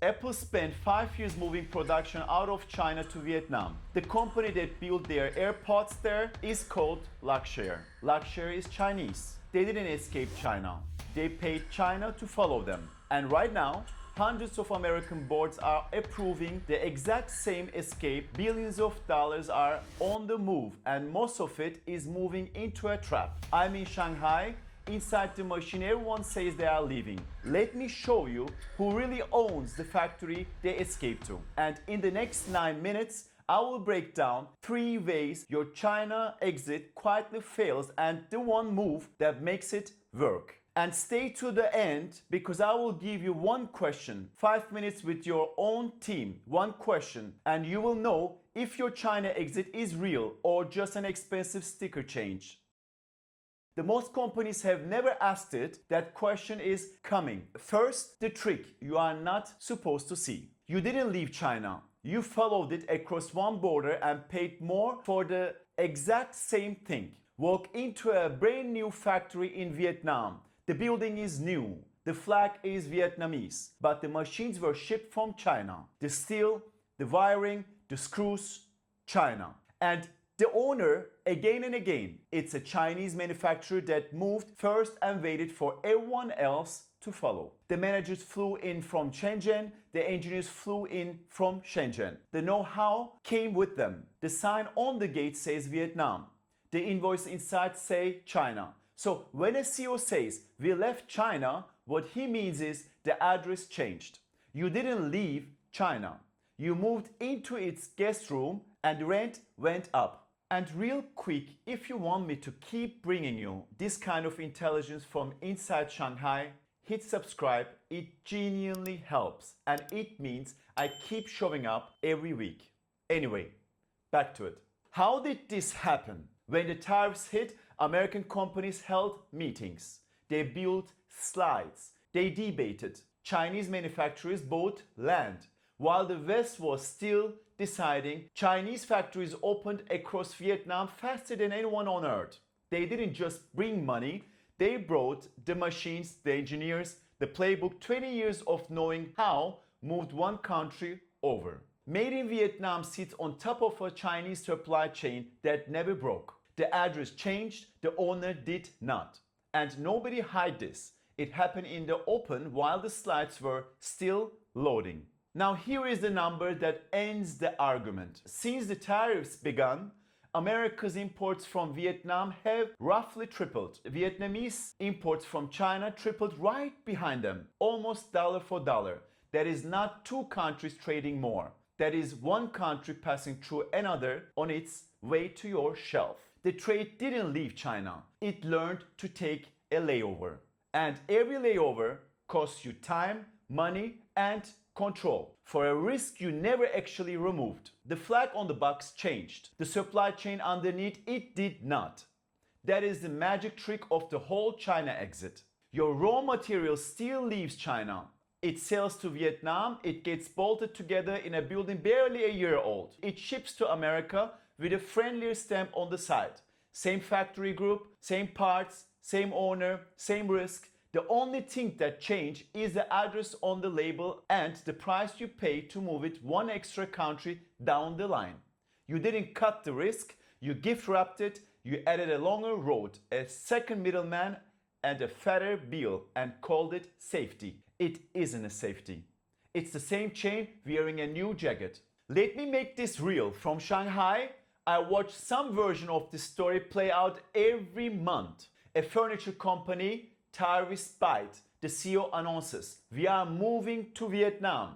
Apple spent 5 years moving production out of China to Vietnam. The company that built their AirPods there is called Luxshare. Luxshare is Chinese. They didn't escape China. They paid China to follow them. And right now, hundreds of American boards are approving the exact same escape. Billions of dollars are on the move, and most of it is moving into a trap. I'm in Shanghai. Inside the machine, everyone says they are leaving. Let me show you who really owns the factory they escaped to. And in the next 9 minutes, I will break down 3 ways your China exit quietly fails and the one move that makes it work. And stay to the end because I will give you one question, 5 minutes with your own team, one question, and you will know if your China exit is real or just an expensive sticker change. The most companies have never asked it. That question is coming. First, the trick you are not supposed to see. You didn't leave China. You followed it across one border and paid more for the exact same thing. Walk into a brand new factory in Vietnam. The building is new. The flag is Vietnamese, but the machines were shipped from China. The steel, the wiring, the screws, China. And the owner, again and again, it's a Chinese manufacturer that moved first and waited for everyone else to follow. The managers flew in from Shenzhen, the engineers flew in from Shenzhen. The know-how came with them. The sign on the gate says Vietnam. The invoice inside say China. So when a CEO says, we left China, what he means is the address changed. You didn't leave China. You moved into its guest room and rent went up. And real quick, if you want me to keep bringing you this kind of intelligence from inside Shanghai, hit subscribe. It genuinely helps and it means I keep showing up every week. Anyway, back to it. How did this happen? When the tariffs hit, American companies held meetings. They built slides. They debated. Chinese manufacturers bought land. While the West was still deciding, Chinese factories opened across Vietnam faster than anyone on earth. They didn't just bring money, they brought the machines, the engineers, the playbook. 20 years of knowing how moved one country over. Made in Vietnam sits on top of a Chinese supply chain that never broke. The address changed, the owner did not. And nobody hid this. It happened in the open while the slides were still loading. Now here is the number that ends the argument. Since the tariffs began, America's imports from Vietnam have roughly tripled. Vietnamese imports from China tripled right behind them, almost dollar for dollar. That is not 2 countries trading more. That is 1 country passing through another on its way to your shelf. The trade didn't leave China. It learned to take a layover. And every layover costs you time, money, and control for a risk you never actually removed. The flag on the box changed. The supply chain underneath it did not. That is the magic trick of the whole China exit. Your raw material still leaves China. It sells to Vietnam. It gets bolted together in a building barely a year old. It ships to America with a friendlier stamp on the side. Same factory group, same parts, same owner, same risk. The only thing that changed is the address on the label and the price you pay to move it 1 extra country down the line. You didn't cut the risk, you gift wrapped it, you added a longer road, a second middleman and a fatter bill and called it safety. It isn't a safety. It's the same chain wearing a new jacket. Let me make this real. From Shanghai, I watch some version of this story play out every month. A furniture company, tariffs bite. The CEO announces, we are moving to Vietnam.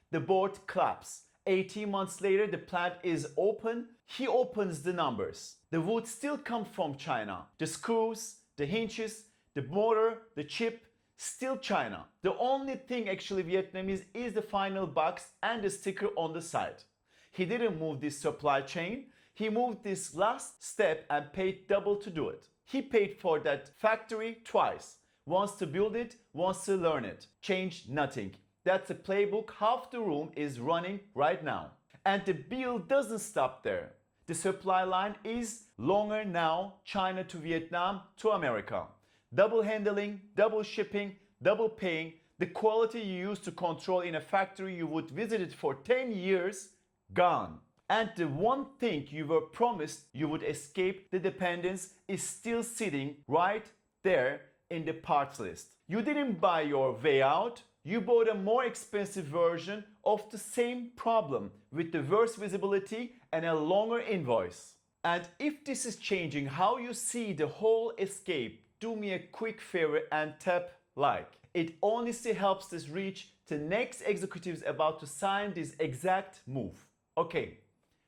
The board claps. 18 months later, the plant is open. He opens the numbers. The wood still comes from China. The screws, the hinges, the motor, the chip, still China. The only thing actually Vietnamese is the final box and the sticker on the side. He didn't move this supply chain. He moved this last step and paid double to do it. He paid for that factory twice. Once to build it, once to learn it. Changed nothing. That's a playbook half the room is running right now. And the bill doesn't stop there. The supply line is longer now, China to Vietnam to America. Double handling, double shipping, double paying. The quality you used to control in a factory you would visit it for 10 years, gone. And the one thing you were promised you would escape the dependence is still sitting right there in the parts list. You didn't buy your way out, you bought a more expensive version of the same problem with the worse visibility and a longer invoice. And if this is changing how you see the whole escape, do me a quick favor and tap like. It honestly helps us reach the next executives about to sign this exact move. Okay,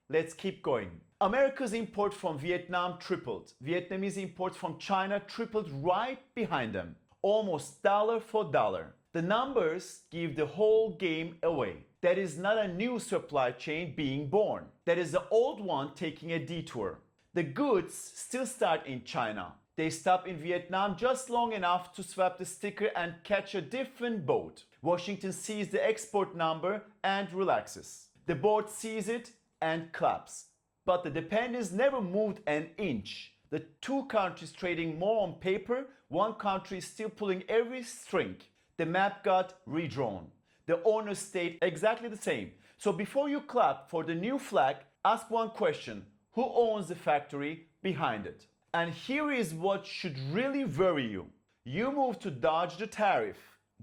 let's keep going. America's import from Vietnam tripled. Vietnamese imports from China tripled right behind them. Almost dollar for dollar. The numbers give the whole game away. That is not a new supply chain being born. That is the old one taking a detour. The goods still start in China. They stop in Vietnam just long enough to swap the sticker and catch a different boat. Washington sees the export number and relaxes. The board sees it and claps. But the dependence never moved an inch. The two countries trading more on paper, one country is still pulling every string. The map got redrawn. The owners stayed exactly the same. So before you clap for the new flag, ask one question. Who owns the factory behind it? And here is what should really worry you. You move to dodge the tariff,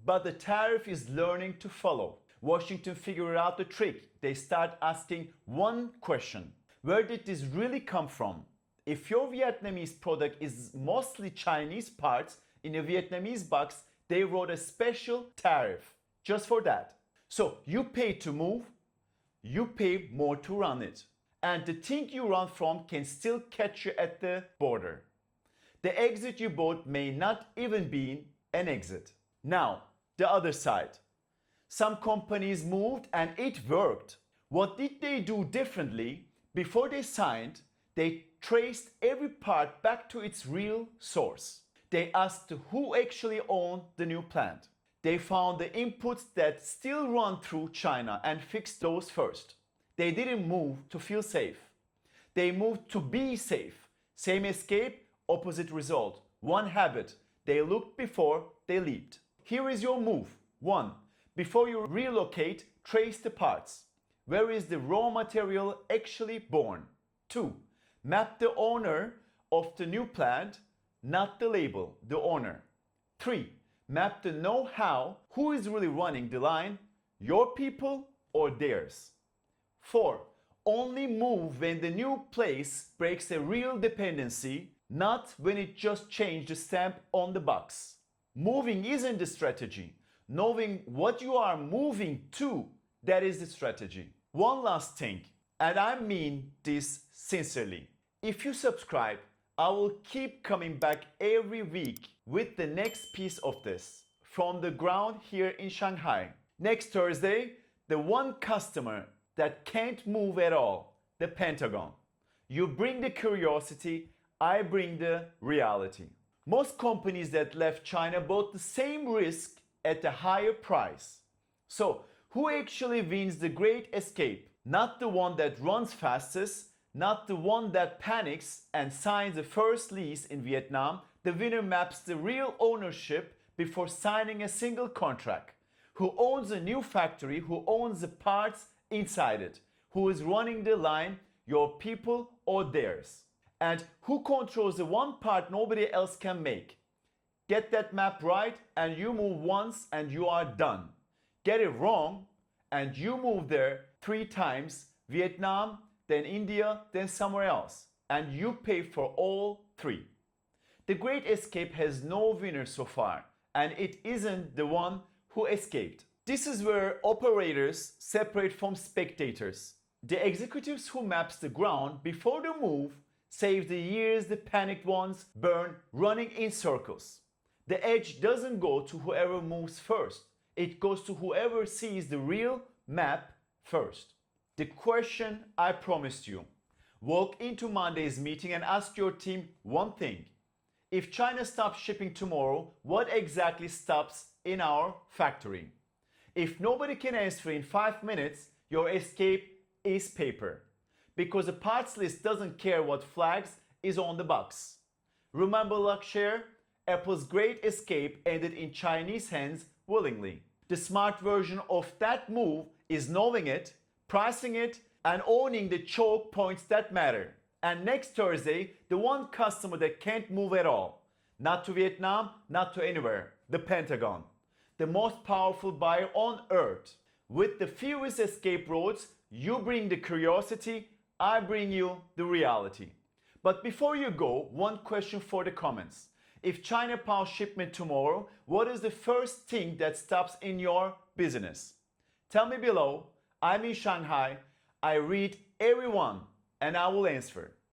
but the tariff is learning to follow. Washington figured out the trick. They start asking one question. Where did this really come from? If your Vietnamese product is mostly Chinese parts, in a Vietnamese box, they wrote a special tariff just for that. So you pay to move, you pay more to run it. And the thing you run from can still catch you at the border. The exit you bought may not even be an exit. Now, the other side. Some companies moved and it worked. What did they do differently? Before they signed, they traced every part back to its real source. They asked who actually owned the new plant. They found the inputs that still run through China and fixed those first. They didn't move to feel safe. They moved to be safe. Same escape, opposite result. One habit. They looked before they leaped. Here is your move. 1. Before you relocate, trace the parts. Where is the raw material actually born? 2. Map the owner of the new plant, not the label, the owner. 3. Map the know-how. Who is really running the line? Your people or theirs? 4. Only move when the new place breaks a real dependency, not when it just changed the stamp on the box. Moving isn't the strategy. Knowing what you are moving to, that is the strategy. One last thing, and I mean this sincerely. If you subscribe, I will keep coming back every week with the next piece of this from the ground here in Shanghai. Next Thursday, the one customer that can't move at all, the Pentagon. You bring the curiosity, I bring the reality. Most companies that left China bought the same risk at a higher price. So, who actually wins the great escape? Not the one that runs fastest, not the one that panics and signs the first lease in Vietnam. The winner maps the real ownership before signing a single contract. Who owns a new factory, who owns the parts inside it, who is running the line, your people or theirs, and who controls the one part nobody else can make. Get that map right and you move once and you are done. Get it wrong and you move there 3 times, Vietnam, then India, then somewhere else, and you pay for all 3. The Great Escape has no winner so far, and it isn't the one who escaped. This is where operators separate from spectators. The executives who maps the ground before the move save the years the panicked ones burn running in circles. The edge doesn't go to whoever moves first. It goes to whoever sees the real map first. The question I promised you. Walk into Monday's meeting and ask your team one thing. If China stops shipping tomorrow, what exactly stops in our factory? If nobody can answer in 5 minutes, your escape is paper. Because the parts list doesn't care what flags is on the box. Remember Luxshare? Apple's great escape ended in Chinese hands willingly. The smart version of that move is knowing it, pricing it, and owning the choke points that matter. And next Thursday, the one customer that can't move at all. Not to Vietnam, not to anywhere. The Pentagon. The most powerful buyer on earth. With the fewest escape roads, you bring the curiosity, I bring you the reality. But before you go, one question for the comments. If China paused shipment tomorrow, what is the first thing that stops in your business? Tell me below. I'm in Shanghai. I read everyone and I will answer.